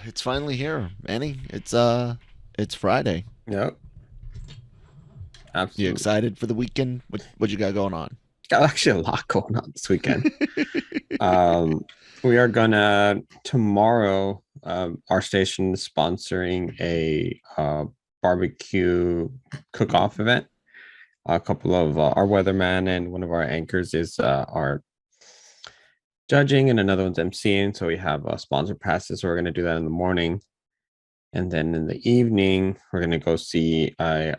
It's finally here, Manny. It's Friday. Yep, You absolutely. excited for the weekend? What you got going on? Got actually a lot going on this weekend. Um, we are gonna tomorrow. Our station is sponsoring a barbecue cook-off event. A couple of our weatherman and one of our anchors is our judging, and another one's emceeing. So we have sponsor passes. So we're gonna do that in the morning, and then in the evening we're gonna go see a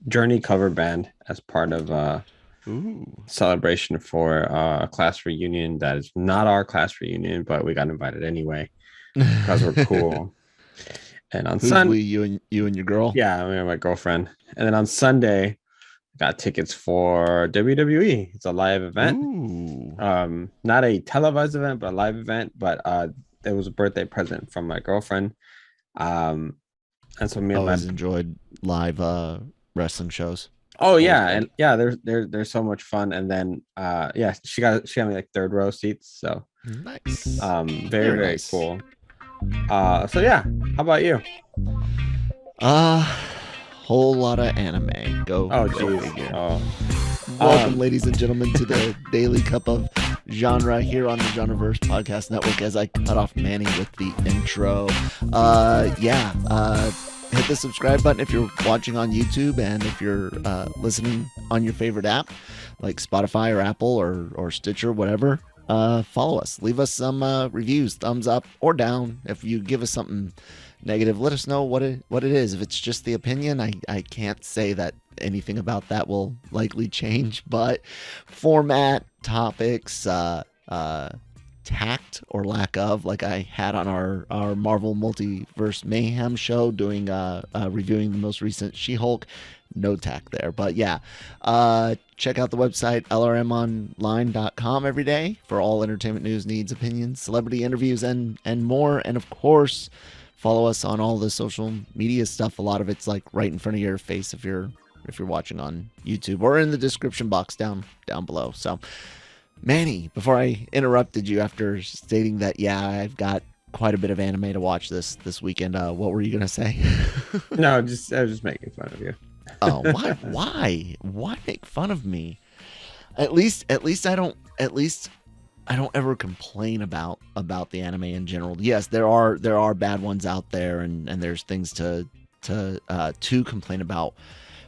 Journey cover band as part of Ooh. celebration for a class reunion that is not our class reunion, but we got invited anyway because we're cool. And on Who's Sun, we? You and your girl? yeah, me and my girlfriend. And then on Sunday, got tickets for WWE. It's a live event. Ooh. Not a televised event, but a live event. But it was a birthday present from my girlfriend. Um, and so me and my Always enjoyed live wrestling shows. oh Always yeah, great. and yeah, they're so much fun. And then yeah, she got me like third row seats. So Nice. very, Very very nice. cool. So yeah, how about you? Uh whole lot of anime. Oh Go geez. figure. Oh, Welcome, um, ladies and gentlemen, to the daily cup of genre here on the Genreverse podcast network. As I cut off Manny with the intro, hit the subscribe button if you're watching on YouTube, and if you're listening on your favorite app like Spotify or Apple or Stitcher, whatever. Follow us. Leave us some reviews, thumbs up or down. If you give us something negative, let us know what it is. If it's just the opinion, I can't say that anything about that will likely change, but format, topics, tact or lack of, like I had on our Marvel Multiverse Mayhem show, doing reviewing the most recent She-Hulk. No tact there, but yeah, check out the website lrmonline.com every day for all entertainment news, needs, opinions, celebrity interviews, and more. And of course, follow us on all the social media stuff. A lot of it's like right in front of your face if you're watching on YouTube, or in the description box down below. So, Manny, before I interrupted you after stating that, yeah, I've got quite a bit of anime to watch this weekend. What were you gonna say? no, just I was just making fun of you. Oh, why make fun of me? At least I don't ever complain about the anime in general. Yes, there are bad ones out there, and there's things to complain about,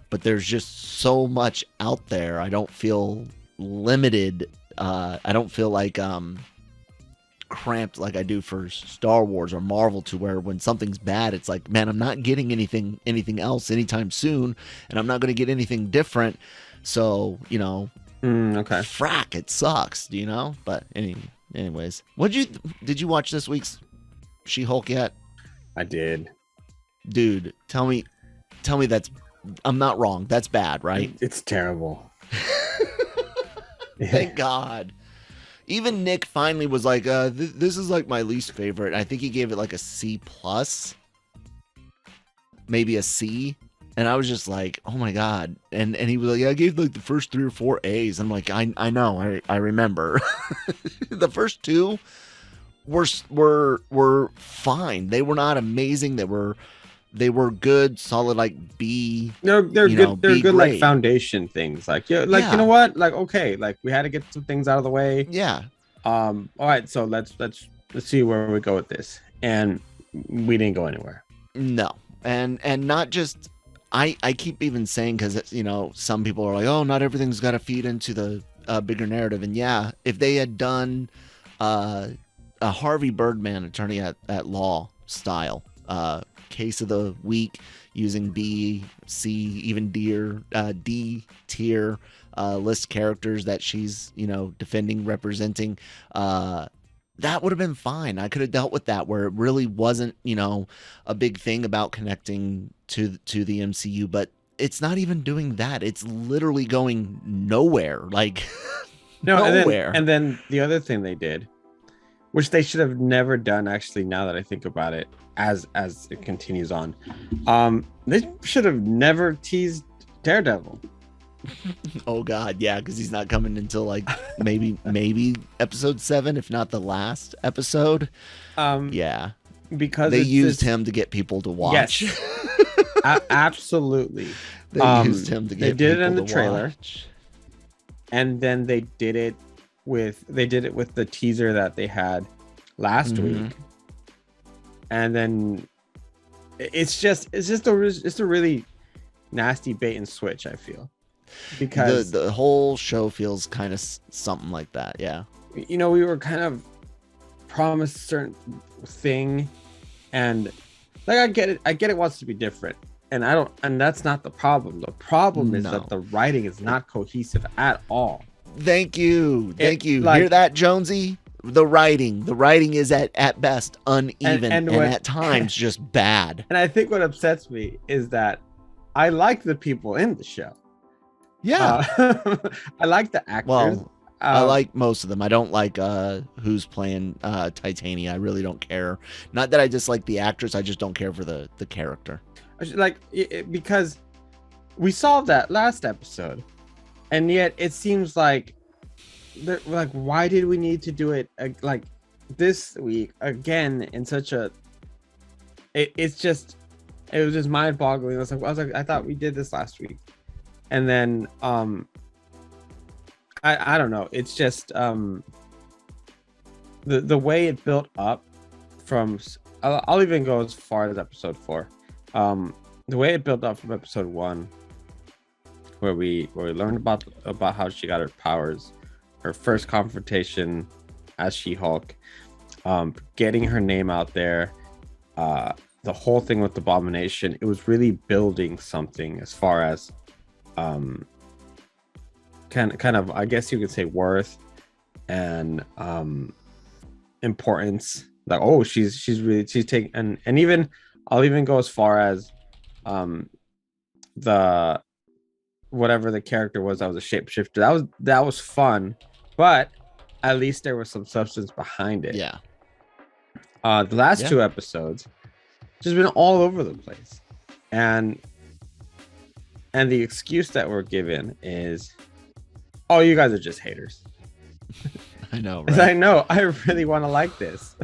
but there's just so much out there. I don't feel limited. I don't feel like cramped like I do for Star Wars or Marvel, to where when something's bad, it's like, man, I'm not getting anything else anytime soon, and I'm not going to get anything different. So, Okay. frack, it sucks, But anyways, did you watch this week's She-Hulk yet? I did. Dude, tell me that's I'm not wrong. That's bad, right? It's terrible. Yeah. Thank God. Even Nick finally was like, this is like my least favorite. I think he gave it like a C plus, maybe a C. And I was just like, oh my God. And he was like, yeah, I gave like the first 3 or 4 A's. I'm like, I know, I remember. The first 2 were fine. They were not amazing. They were good, solid, like B, They're good. They're B good like grade. foundation things. Like yeah, like you know Yeah. what? Like okay, like we had to get some things out of the way. Yeah. All right, so let's see where we go with this. And we didn't go anywhere. No. And not just, I keep even saying, because some people are like, oh, not everything's got to feed into the bigger narrative. And yeah, if they had done a Harvey Birdman attorney at law style case of the week, using B, C, even D tier list characters that she's defending, representing, that would have been fine. I could have dealt with that, where it really wasn't a big thing about connecting to the MCU. But it's not even doing that. It's literally going nowhere, like No, nowhere. and then the other thing they did, which they should have never done, actually, now that I think about it, as it continues on, they should have never teased Daredevil. Oh God, yeah, because he's not coming until like maybe episode 7, if not the last episode. Um, Yeah, because they it's used this, him to get people to watch. Yes, absolutely. They used him to They get did it people in the to trailer, watch. and then they did it with the teaser that they had last Mhm. week, and then it's just a really nasty bait and switch, I feel, because The whole show feels kind of something like that. Yeah. we were kind of promised a certain thing, and like I get it wants to be different, and that's not the problem. The problem is No. that the writing is not cohesive at all. Thank you. Hear like- that, Jonesy? The writing is at best uneven and when- at times just bad. And I think what upsets me is that I like the people in the show. Yeah. I like the actors. Well, I like most of them. I don't like who's playing Titania. I really don't care. Not that I dislike the actress. I just don't care for the character. Because we saw that last episode, and yet it seems like why did we need to do it like this week again in such a it was just mind-boggling. I was like I thought we did this last week, and then I don't know, it's just the way it built up from I'll even go as far as episode 4. The way it built up from episode 1, where we learned about how she got her powers, her first confrontation as She-Hulk, getting her name out there, the whole thing with Abomination, it was really building something as far as kind of I guess you could say worth and importance. Like, oh, she's taking, and even I'll even go as far as the whatever the character was that was a shapeshifter. That was fun, but at least there was some substance behind it. Yeah. The last 2 episodes just been all over the place, and the excuse that we're given is, oh, you guys are just haters. I know, right? I know. I really want to like this.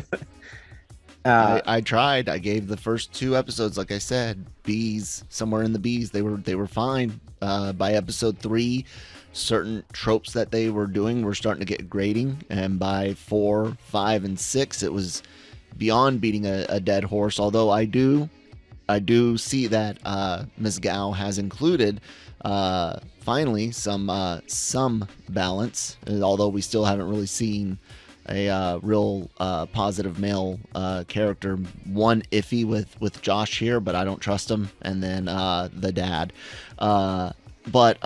I tried. I gave the first 2 episodes, like I said, B's, somewhere in the B's. They were fine. By episode 3, certain tropes that they were doing were starting to get grating, and by 4, 5, and 6, it was beyond beating a dead horse. Although I do see that Ms. Gao has included finally some balance, although we still haven't really seen a real positive male character. One iffy with Josh here, but I don't trust him, and then the dad, but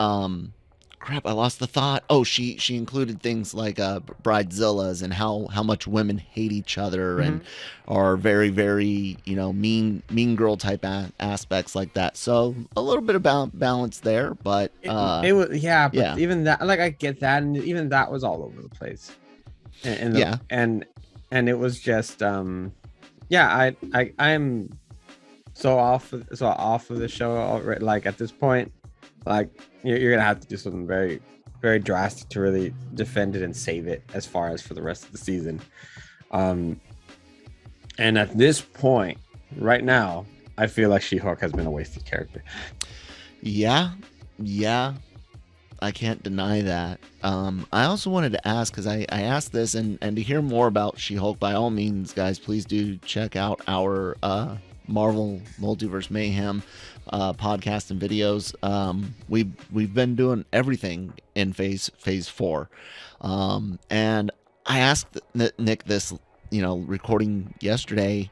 crap, I lost the thought. Oh, she included things like bridezillas and how much women hate each other and are very, very, mean girl type aspects like that. So a little bit about balance there, but it was even that, like, I get that, and even that was all over the place. And it was just I am so off of the show already. Like, at this point, like, you're gonna have to do something very, very drastic to really defend it and save it as far as for the rest of the season. And at this point right now, I feel like She-Hulk has been a wasted character. Yeah, I can't deny that. I also wanted to ask, because I asked this, and to hear more about She-Hulk, by all means, guys, please do check out our Marvel Multiverse Mayhem podcast and videos. We've been doing everything in phase 4, and I asked Nick this, recording yesterday.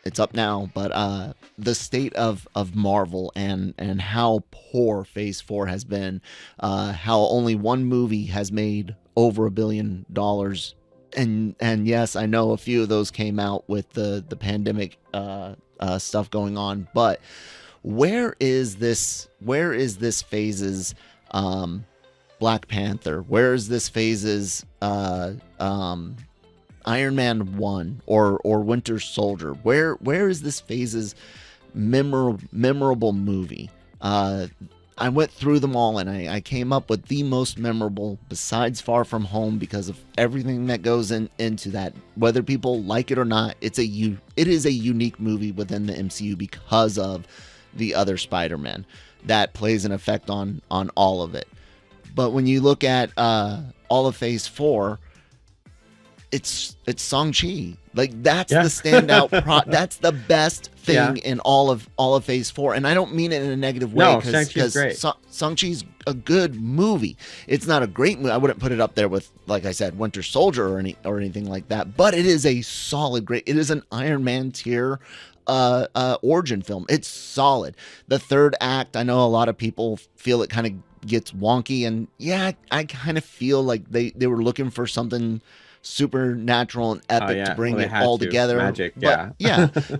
It's up now, but the state of Marvel and how poor phase 4 has been, how only one movie has made over $1 billion, and yes, I know a few of those came out with the pandemic stuff going on, but where is this phase's Black Panther? Where is this phase's Iron Man 1 or Winter Soldier? Where is this phase's memorable movie? I went through them all, and I came up with the most memorable, besides Far From Home, because of everything that goes into that. Whether people like it or not, it is a unique movie within the MCU because of the other Spider-Man that plays an effect on all of it. But when you look at all of Phase 4, it's Shang-Chi. Like, that's the standout that's the best thing in all of Phase 4, and I don't mean it in a negative way. No, Shang-Chi's great. Shang-Chi's a good movie. It's not a great movie. I wouldn't put it up there with, like I said, Winter Soldier or anything like that, but it is a solid, great. It is an Iron Man tier origin film. It's solid. The third act, I know a lot of people feel it kind of gets wonky, and yeah, I kind of feel like they were looking for something supernatural and epic to bring it all together. Magic, but,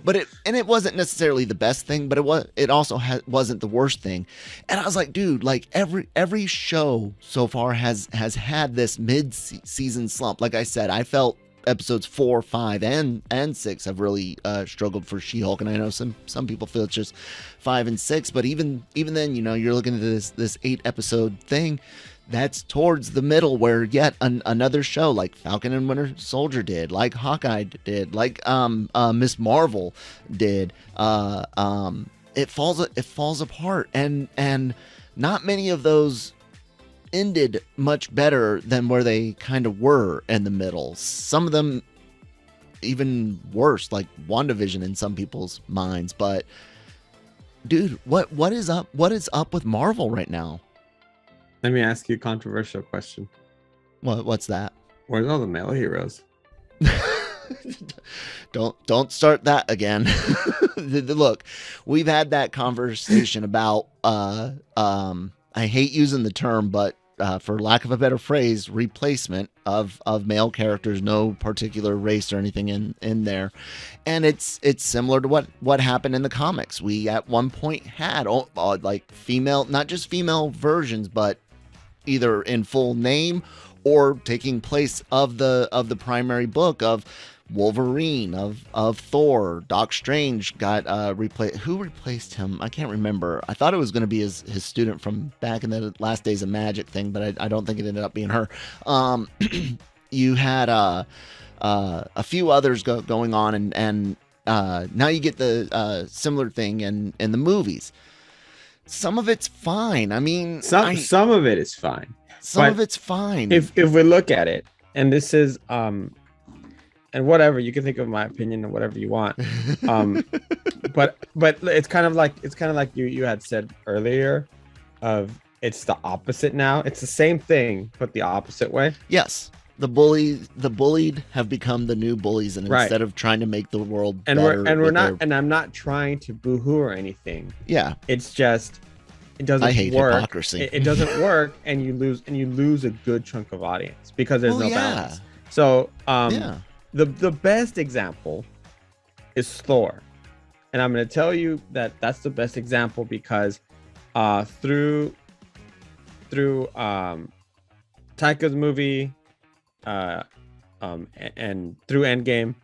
but it wasn't necessarily the best thing, but it also wasn't the worst thing. And I was like, dude, like every show so far has had this mid-season slump. Like I said, I felt episodes 4, 5, and 6 have really struggled for She-Hulk, and I know some people feel it's just 5 and 6, but even then, you know, you're looking at this 8 episode thing. That's towards the middle, where yet another show like Falcon and Winter Soldier did, like Hawkeye did, like Miss Marvel did. It falls apart, and not many of those ended much better than where they kind of were in the middle. Some of them even worse, like WandaVision in some people's minds. But dude, what is up? What is up with Marvel right now? Let me ask you a controversial question. What's that? Where's all the male heroes? Don't start that again. Look, we've had that conversation about I hate using the term, but for lack of a better phrase, replacement of male characters, no particular race or anything in there. And it's similar to what happened in the comics. We at one point had like female, not just female versions, but either in full name or taking place of the primary book of Wolverine, of Thor. Doc Strange got replaced. Who replaced him? I can't remember. I thought it was going to be his student from back in the Last Days of Magic thing, but I don't think it ended up being her. You had a few others going on, and now you get the similar thing in the movies. Some of it's fine. I mean, some of it is fine. Some of it's fine. If we look at it, and this is and whatever, you can think of my opinion and whatever you want. But it's kind of like you had said earlier, of it's the opposite now. It's the same thing, but the opposite way. Yes. The bullied have become the new bullies, and instead of trying to make the world better, and I'm not trying to boo-hoo or anything. Yeah, it's just it doesn't work. I hate hypocrisy. It doesn't work, and you lose a good chunk of audience because there's no balance. So the best example is Thor, and I'm going to tell you that that's the best example because through Taika's movie. And through Endgame,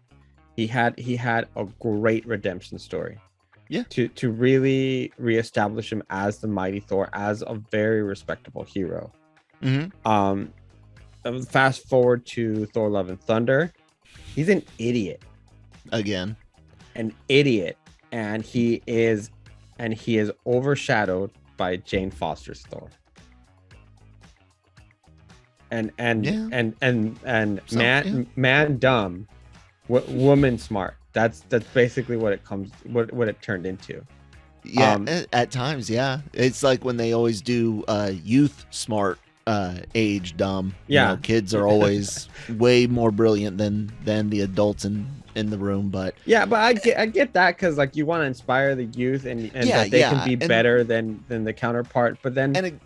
he had a great redemption story. Yeah. To really reestablish him as the mighty Thor, as a very respectable hero. Mm-hmm. Fast forward to Thor: Love and Thunder, he's an idiot. Again, an idiot, and he is overshadowed by Jane Foster's Thor. And man dumb, woman smart. That's basically what it turned into. Yeah, at times, yeah. It's like when they always do youth smart, age dumb. Yeah, you know, kids are always way more brilliant than the adults in the room. But yeah, but I get that because like you want to inspire the youth and that they can be better than the counterpart. But then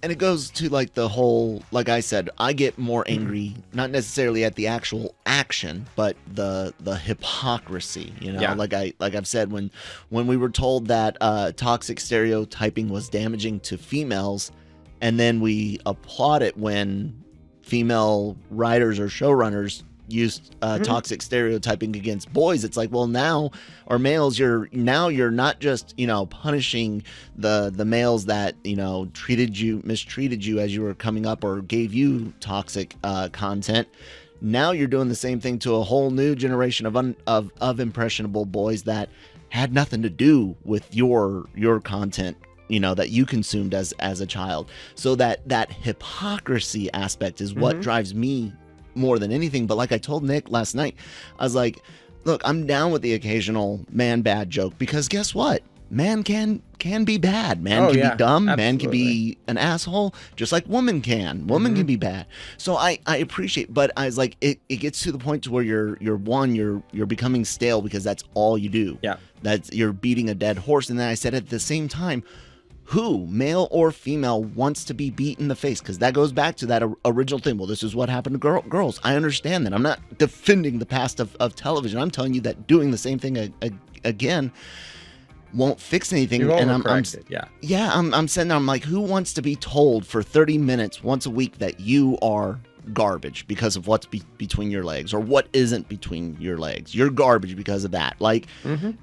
and it goes to like the whole, like I said, I get more angry, not necessarily at the actual action, but the hypocrisy, you know, like I've said, when we were told that toxic stereotyping was damaging to females, and then we applaud it when female writers or showrunners used toxic stereotyping against boys. It's like, well, now, or males, you're not just, punishing the males that, mistreated you as you were coming up or gave you toxic content. Now you're doing the same thing to a whole new generation of impressionable boys that had nothing to do with your content, that you consumed as a child. So that hypocrisy aspect is what drives me more than anything. But like I told Nick last night, I was like, look, I'm down with the occasional man bad joke, because guess what? Man can be bad. Man can be dumb. Absolutely. Man can be an asshole, just like woman can. Woman can be bad. So I appreciate, but I was like, it gets to the point to where you're becoming stale, because that's all you do. Yeah. You're beating a dead horse. And then I said, at the same time, who, male or female, wants to be beat in the face? Because that goes back to that original thing. Well, this is what happened to girls. I understand that. I'm not defending the past of television. I'm telling you that doing the same thing again won't fix anything. And I'm sitting there, I'm like, who wants to be told for 30 minutes once a week that you are garbage because of what's between your legs, or what isn't between your legs? You're garbage because of that. Like,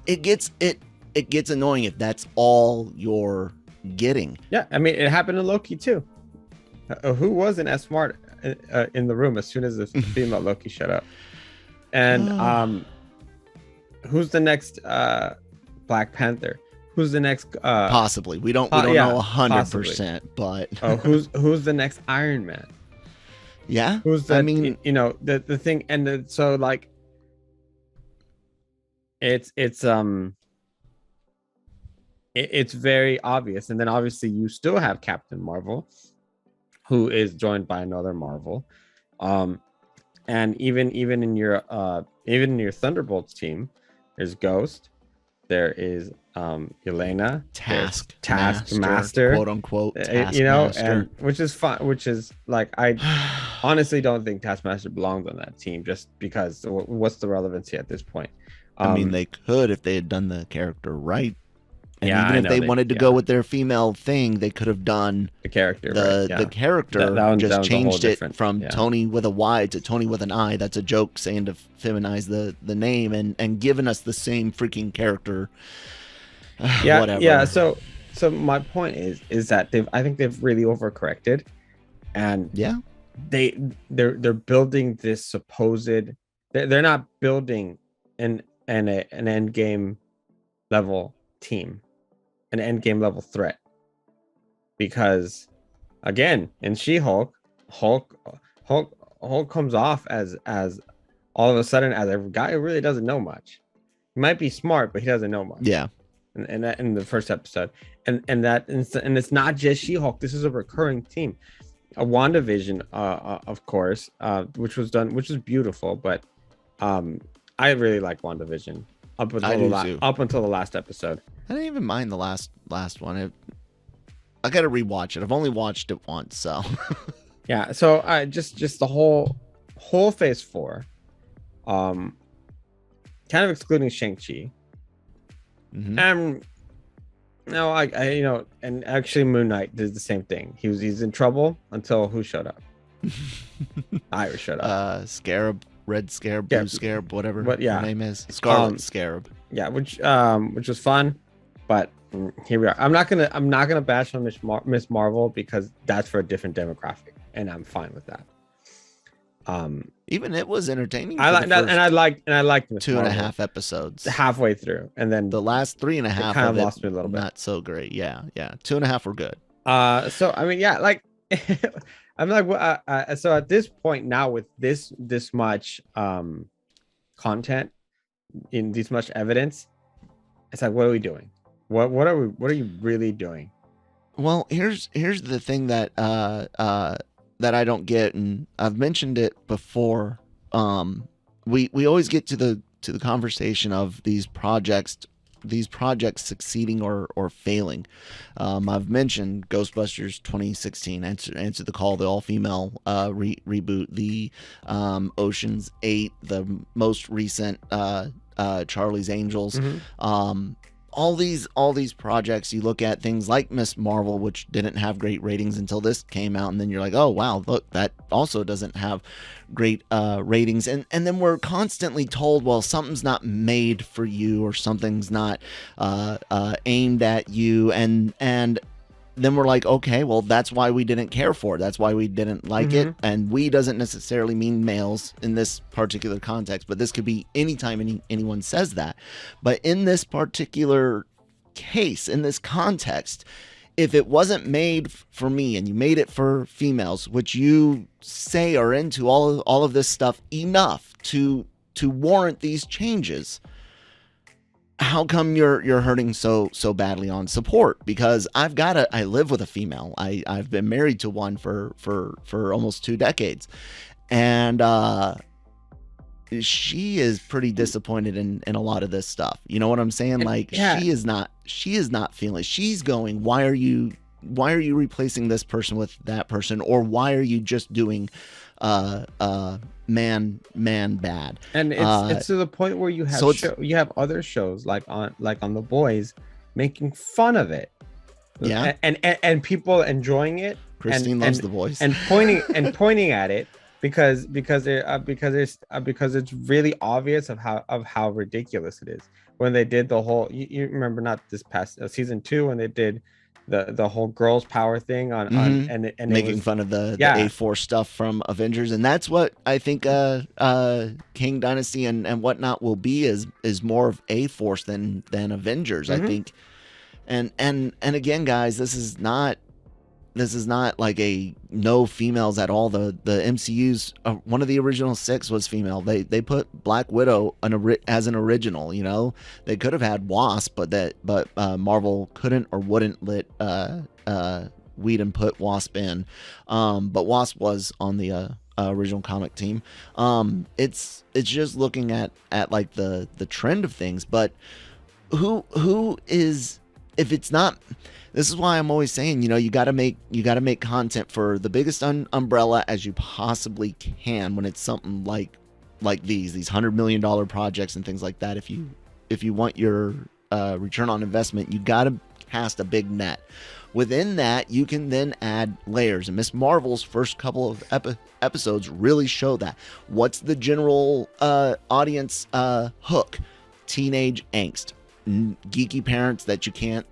it gets annoying if that's all you're getting. Yeah, I mean, it happened to Loki too. Who wasn't as smart in the room as soon as the female Loki showed up? And who's the next Black Panther? Who's the next possibly, we don't know 100%, but who's the next Iron Man? Yeah, who's the, the thing. And so like it's very obvious. And then obviously you still have Captain Marvel, who is joined by another Marvel, and even in your Thunderbolts team, there's Ghost, there is Elena, Taskmaster, quote unquote, and which is fun, which is like, I honestly don't think Taskmaster belongs on that team, just because what's the relevancy at this point? I mean, they could, if they had done the character right. And yeah, even if they wanted to go with their female thing, they could have done the character. The character just changed it from Tony with a Y to Tony with an I. That's a joke saying to feminize the name, and given us the same freaking character. Whatever. Yeah. So my point is that I think they've really overcorrected, and they're building this supposed. They're not building an end game level team, an end game level threat, because again, in She-Hulk, Hulk comes off as all of a sudden as a guy who really doesn't know much. He might be smart, but he doesn't know much. Yeah. And that in the first episode, and it's not just She-Hulk. This is a recurring theme. A WandaVision, of course, which was beautiful, but I really like WandaVision up until the last episode. I didn't even mind the last one. I gotta rewatch it. I've only watched it once, so yeah. So just the whole phase 4, kind of excluding Shang-Chi. And and actually Moon Knight did the same thing. He's in trouble until who showed up? Iris showed up. Scarab, Red Scarab, Blue Scarab, whatever her name is. Scarlet Scarab. Yeah, which was fun, but here we are. I'm not gonna bash on Miss Marvel, because that's for a different demographic, and I'm fine with that. Even it was entertaining. I like that, and I liked Miss 2.5 episomes halfway through, and then the last 3.5 kind of lost me a little bit. Not so great. Yeah. 2.5 were good. So I mean, yeah, like I'm like, so at this point now, with this much content, in this much evidence, it's like, what are we doing? What are you really doing? Well, here's the thing that that I don't get, and I've mentioned it before. We always get to the conversation of these projects succeeding or failing. I've mentioned Ghostbusters 2016, Answer the Call, the all-female reboot, the Ocean's 8, the most recent Charlie's Angels. all these projects, you look at things like Miss Marvel, which didn't have great ratings until this came out, and then you're like, oh wow, look, that also doesn't have great ratings, and then we're constantly told, well, something's not made for you, or something's not aimed at you, and then we're like, okay, well, that's why we didn't care for it. That's why we didn't like it. And we doesn't necessarily mean males in this particular context, but this could be anytime anyone says that. But in this particular case, in this context, if it wasn't made for me and you made it for females, which you say are into all of this stuff enough to warrant these changes, how come you're hurting so badly on support? Because I live with a female. I've been married to one for almost 2 decades, and she is pretty disappointed in a lot of this stuff. You know what I'm saying? Like, yeah. she is not feeling it. She's going, why are you replacing this person with that person, or why are you just doing man bad? And it's to the point where you have you have other shows like on The Boys making fun of it, yeah, and people enjoying it. Christine loves The Boys and pointing at it because it's really obvious of how ridiculous it is. When they did the whole, you remember, not this past season 2, when they did the whole girls power thing on and making fun of the A4 stuff from Avengers, and that's what I think King Dynasty and whatnot will be, is more of A-Force than Avengers, I think. And again, guys, this is not like a no females at all. The MCU's one of the original 6 was female. They put Black Widow as an original. You know, they could have had Wasp, but Marvel couldn't or wouldn't let Whedon put Wasp in. But Wasp was on the original comic team. It's just looking at like the trend of things. But who is, if it's not. This is why I'm always saying, you know, you got to make content for the biggest umbrella as you possibly can when it's something like these $100 million projects and things like that. If you want your return on investment, you got to cast a big net. Within that, you can then add layers. And Miss Marvel's first couple of episodes really show that. What's the general audience hook? Teenage angst, geeky parents that you can't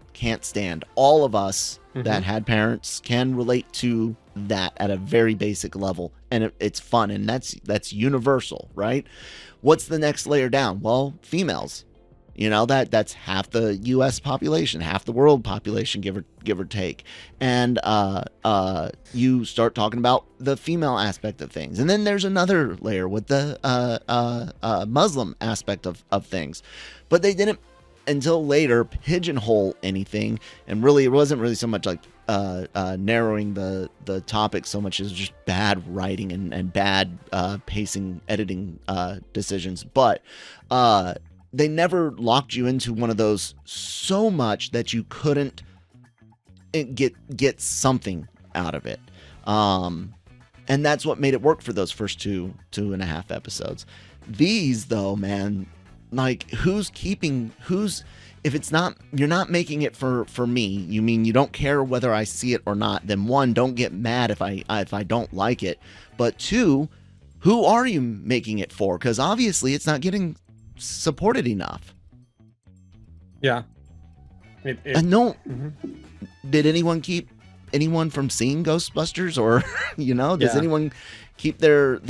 stand. All of us that had parents can relate to that at a very basic level, and it's fun, and that's universal, right? What's the next layer down? Well, females. You know, that's half the U.S. population, half the world population, give or take. And you start talking about the female aspect of things, and then there's another layer with the Muslim aspect of things, but they didn't until later pigeonhole anything, and really it wasn't really so much like narrowing the topic so much as just bad writing and bad pacing, editing decisions. But they never locked you into one of those so much that you couldn't get something out of it. And that's what made it work for those first two and a half episodes. These, though, man, like, if it's not, you're not making it for me, you mean you don't care whether I see it or not, then 1, don't get mad if I don't like it. But 2, who are you making it for? Because obviously it's not getting supported enough. Yeah. No. Did anyone keep anyone from seeing Ghostbusters, or you know, does anyone keep their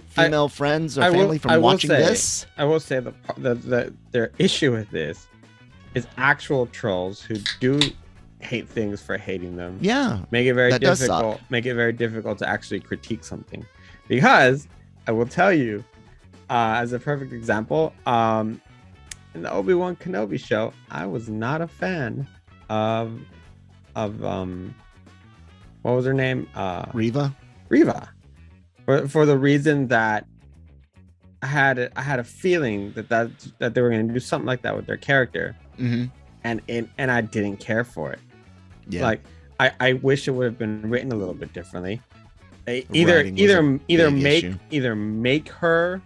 female friends or family from watching this? I will say their issue with this is actual trolls who do hate things for hating them. Yeah, make it very difficult to actually critique something. Because I will tell you, as a perfect example, in the Obi-Wan Kenobi show, I was not a fan of what was her name? Reva. For the reason that I had a feeling that they were going to do something like that with their character, and I didn't care for it. Yeah. Like I wish it would have been written a little bit differently. Either make her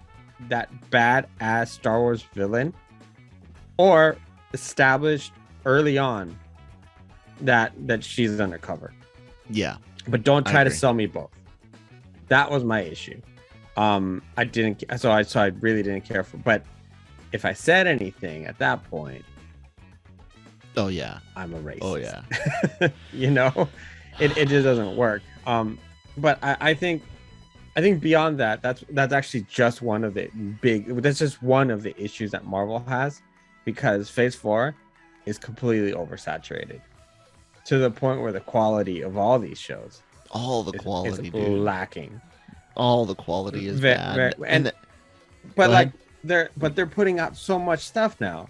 that badass Star Wars villain, or established early on that she's undercover. Yeah. But don't try to sell me both. That was my issue. I didn't, so I really didn't care for, but if I said anything at that point, oh yeah, I'm a racist. Oh yeah. You know, it just doesn't work. But I think beyond that, that's actually just one of the that's just one of the issues that Marvel has, because Phase 4 is completely oversaturated to the point where the quality of all these shows, is lacking. All the quality is bad. But they're putting out so much stuff now.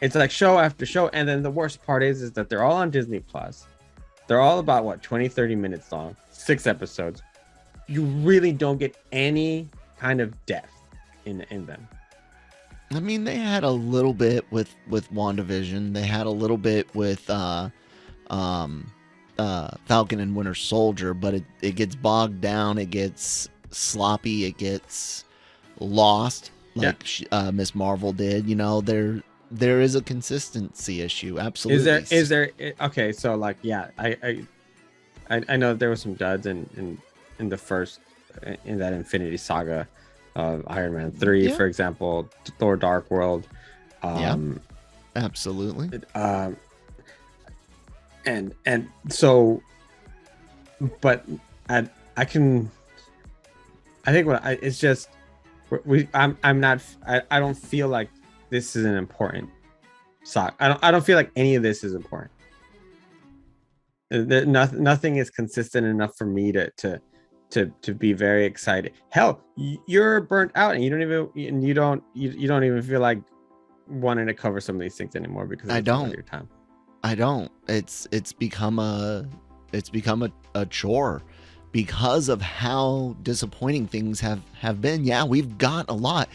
It's like show after show, and then the worst part is that they're all on Disney Plus. They're all about 20-30 minutes long, 6 episodes. You really don't get any kind of depth in them. I mean, they had a little bit with WandaVision. They had a little bit with Falcon and Winter Soldier, but it gets bogged down. It gets sloppy. It gets lost, like Miss Marvel did. You know, there is a consistency issue. Absolutely. Is there? Okay, so like, yeah, I know there was some duds in the first, in that Infinity Saga of Iron Man 3, for example, Thor Dark World. Absolutely. And so, but I think it's just I don't feel like this is an important saga. I don't feel like any of this is important. Nothing is consistent enough for me to be very excited. Hell, you're burnt out and you don't even feel like wanting to cover some of these things anymore because I don't. Your time. I don't. It's become a chore because of how disappointing things have been. Yeah, we've got a lot.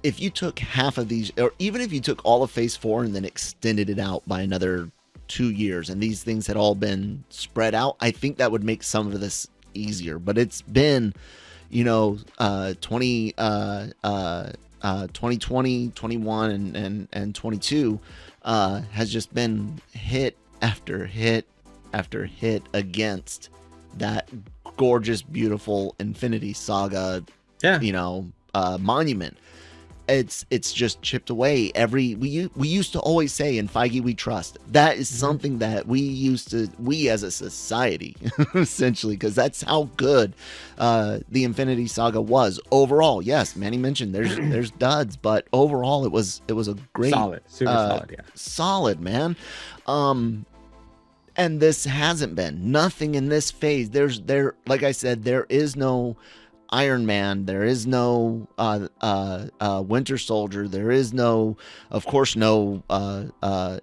If you took half of these, or even if you took all of Phase 4 and then extended it out by another 2 years, and these things had all been spread out, I think that would make some of this easier. But it's been, 2020, 21, and 22 has just been hit after hit after hit against that gorgeous, beautiful Infinity Saga, monument. It's just chipped away. We used to always say, in Feige we trust. That is something that we as a society, essentially, because that's how good the Infinity Saga was overall. Yes, Manny mentioned there's duds, but overall it was a great, super solid, solid, man. And this hasn't been. Nothing in this phase. Like I said, there is no Iron Man. There is no Winter Soldier. There is no, of course, no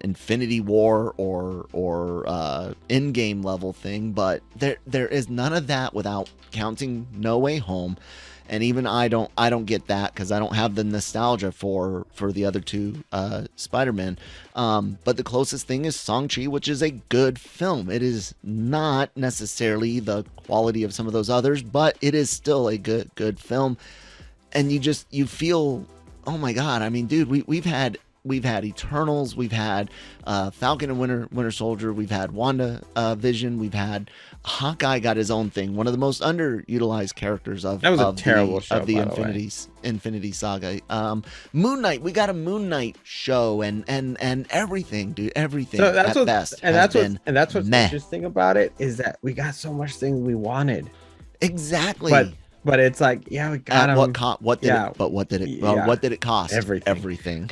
Infinity War or Endgame level thing. But there is none of that without counting No Way Home. And even I don't get that because I don't have the nostalgia for the other two Spider-Man. But the closest thing is Shang-Chi, which is a good film. It is not necessarily the quality of some of those others, but it is still a good film. And you feel, oh my God. I mean, dude, we've had Eternals, we've had Falcon and Winter Soldier, we've had WandaVision, we've had Hawkeye got his own thing, one of the most underutilized characters of the Infinity Saga. Moon Knight, we got a Moon Knight show and everything, dude, everything. So that's at best, and that's what's interesting about it is that we got so much things we wanted. Exactly. But it's like, yeah, we got them. What did it cost? Everything.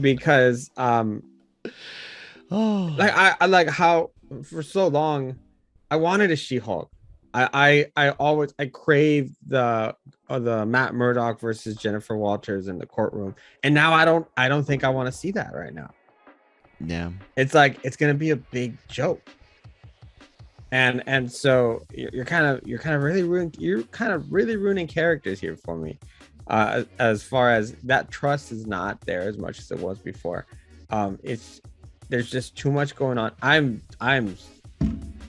Because like I like how for so long I wanted a She-Hulk. I craved the Matt Murdock versus Jennifer Walters in the courtroom, and now I don't think I want to see that right now. Yeah, it's like it's gonna be a big joke. And so you're kind of really ruining characters here for me, as far as that trust is not there as much as it was before. There's just too much going on. I'm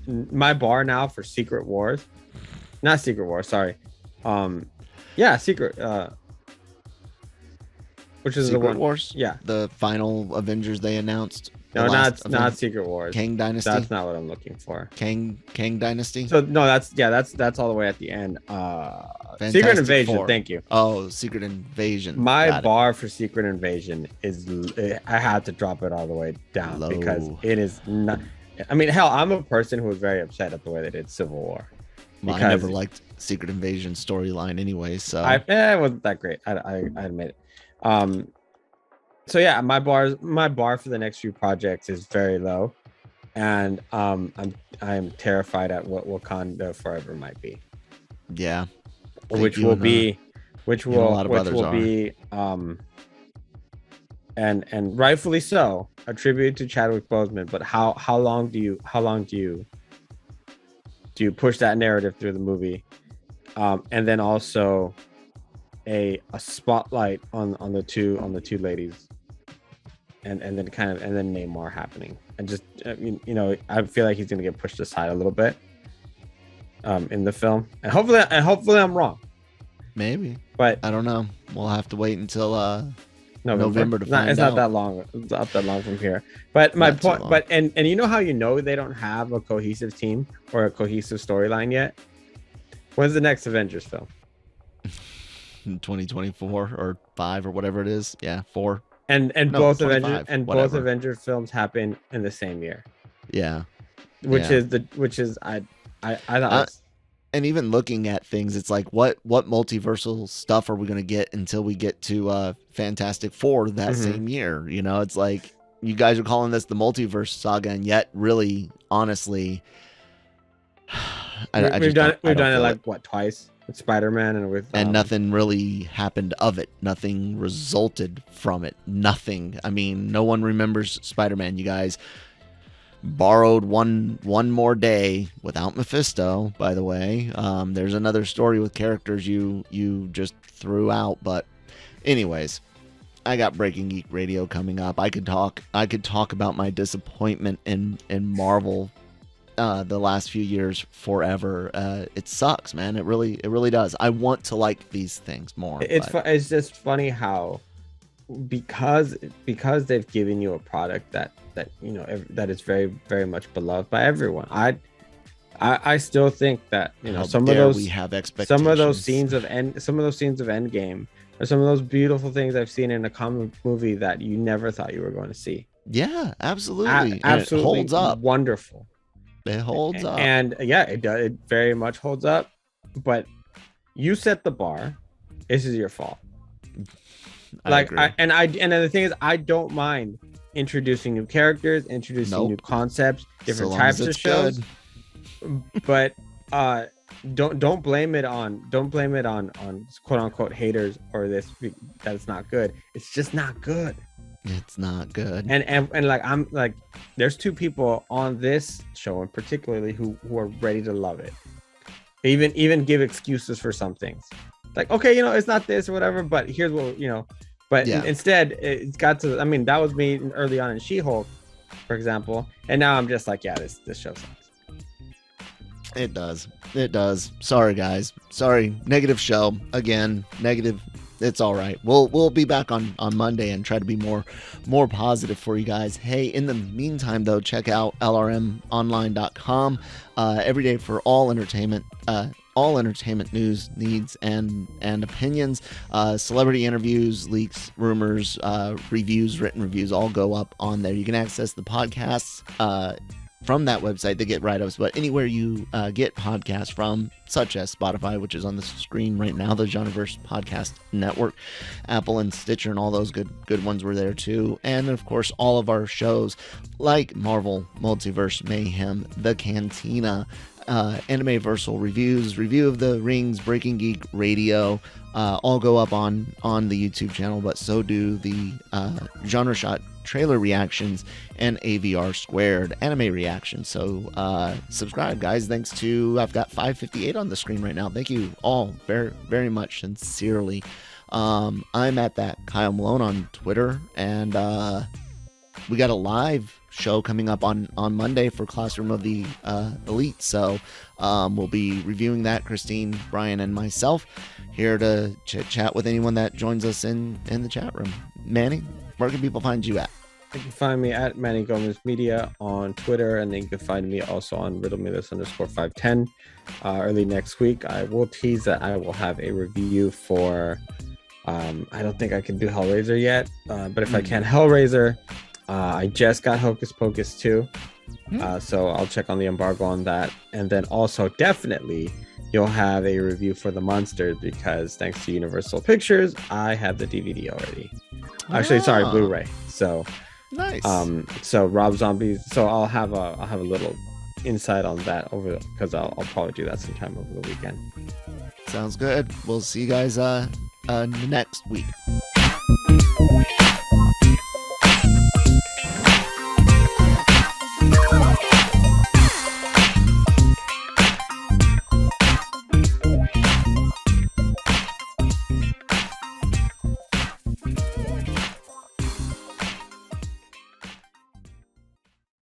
my bar now for Secret Wars, not Secret Wars. Sorry, Secret. Which is Secret the one? Wars? Yeah. The final Avengers they announced. No, not Secret Wars. Kang Dynasty. That's not what I'm looking for. Kang Dynasty. So no, that's all the way at the end. Fantastic Secret Invasion. Four. Thank you. Oh, Secret Invasion. My bar for Secret Invasion is I had to drop it all the way down Low. because it is not. I mean, hell, I'm a person who was very upset at the way they did Civil War. Well, I never liked Secret Invasion storyline anyway, so it wasn't that great. I admit it. So yeah, my bar for the next few projects is very low, and I'm terrified at what Wakanda Forever might be. Yeah, which will be and rightfully so, a tribute to Chadwick Boseman. But how long do you push that narrative through the movie, and then also a spotlight on the two ladies, and then Namor happening, and just I feel like he's gonna get pushed aside a little bit in the film, and hopefully I'm wrong. Maybe, but I don't know. We'll have to wait until November to find out. It's not that long. It's not that long from here. But my point, and you know how they don't have a cohesive team or a cohesive storyline yet? When's the next Avengers film? 2024 or 5 or whatever it is. Yeah, 4. And both Avengers films happen in the same year. Yeah. Which is I thought. And even looking at things, it's like what multiversal stuff are we going to get until we get to Fantastic Four that same year? It's like you guys are calling this the multiverse saga, and yet really, honestly, we've done it like what, twice with Spider-Man and with and nothing really happened of it. Nothing resulted from it. Nothing. I mean, no one remembers Spider-Man. You guys borrowed one more day without Mephisto, by the way. There's another story with characters you just threw out, but anyways, I got Breaking Geek Radio coming up. I could talk about my disappointment in Marvel the last few years forever. It sucks, man. It really does. I want to like these things more. It's just funny how because they've given you a product that that is very, very much beloved by everyone. I still think that some of those scenes of Endgame are some of those beautiful things I've seen in a comic movie that you never thought you were going to see. Yeah, absolutely. Absolutely, it holds up. Wonderful. It holds up. And yeah, it does. It very much holds up. But you set the bar. This is your fault. And the thing is, I don't mind introducing new characters, introducing new concepts, different types of shows. But don't blame it on quote unquote haters or this that it's not good. It's just not good. It's not good. And like I'm like, there's two people on this show in particularly who are ready to love it. Even give excuses for some things. Like, okay, it's not this or whatever, but here's what But instead, it's got to. I mean, that was me early on in She-Hulk, for example, and now I'm just like, yeah, this show sucks. It does. Sorry, guys. Sorry. Negative show again. Negative. It's all right. We'll be back on Monday and try to be more positive for you guys. Hey, in the meantime, though, check out lrmonline.com every day for all entertainment news, needs, and opinions. Celebrity interviews, leaks, rumors, reviews, written reviews all go up on there. You can access the podcasts from that website. They get write-ups, but anywhere you get podcasts from, such as Spotify, which is on the screen right now, the Genreverse Podcast Network, Apple and Stitcher, and all those good ones were there too. And of course, all of our shows like Marvel Multiverse Mayhem, The Cantina, Anime-Versal Reviews, Review of the Rings, Breaking Geek Radio, all go up on the YouTube channel, but so do the Genre Shot trailer reactions and AVR Squared anime reactions. So subscribe, guys. Thanks to, I've got 558 on the screen right now. Thank you all very, very much, sincerely. I'm at that Kyle Malone on Twitter, and we got a live show coming up on Monday for Classroom of the Elite. So we'll be reviewing that, Christine, Brian, and myself, here to chat with anyone that joins us in the chat room. Manny, where can people find you at? You can find me at Manny Gomez Media on Twitter, and then you can find me also on riddlemillis_510. Early next week, I will tease that I will have a review for. I don't think I can do Hellraiser yet, but if I can, Hellraiser. I just got Hocus Pocus 2, so I'll check on the embargo on that, and then also definitely you'll have a review for The Monsters because thanks to Universal Pictures, I have the DVD already. Actually, sorry, Blu-ray. So. Nice. So Rob Zombie. So I'll have a little insight on that because I'll probably do that sometime over the weekend. Sounds good. We'll see you guys next week.